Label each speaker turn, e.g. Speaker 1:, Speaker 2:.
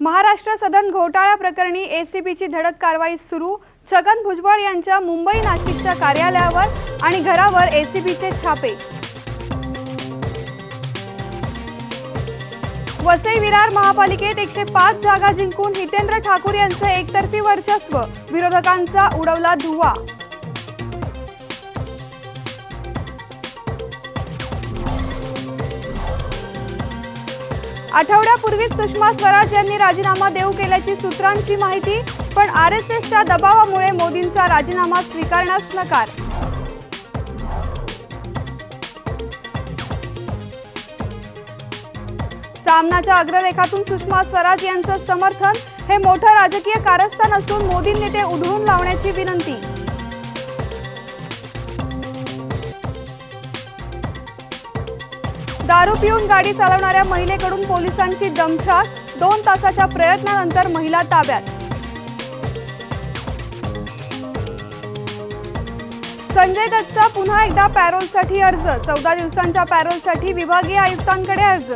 Speaker 1: महाराष्ट्र सदन घोटाळा प्रकरणी एसीबीची धडक कारवाई सुरू। छगन भुजबळ यांच्या मुंबई नाशिकच्या कार्यालयावर आणि घरावर एसीबीचे छापे। वसई विरार महापालिकेत 105 जागा जिंकून हितेंद्र ठाकूर यांचं एकतर्फी वर्चस्व, विरोधकांचा उडवला धुव्वा। आठवड्यापूर्वीच सुषमा स्वराज यांनी राजीनामा देऊ केल्याची सूत्रांची माहिती, पण आरएसएसच्या दबावामुळे मोदींचा राजीनामा स्वीकारण्यास नकार। सामनाच्या अग्रलेखातून सुषमा स्वराज यांचं समर्थन, हे मोठं राजकीय कारस्थान असून मोदींनी ते उधळून लावण्याची विनंती। दारू पिऊन गाडी चालवणाऱ्या महिलेकडून पोलिसांची दमछाक, 2 तासाच्या प्रयत्नानंतर महिला ताब्यात। संजय दत्तचा पुन्हा एकदा पॅरोलसाठी अर्ज, 14 दिवसांच्या पॅरोलसाठी विभागीय आयुक्तांकडे अर्ज।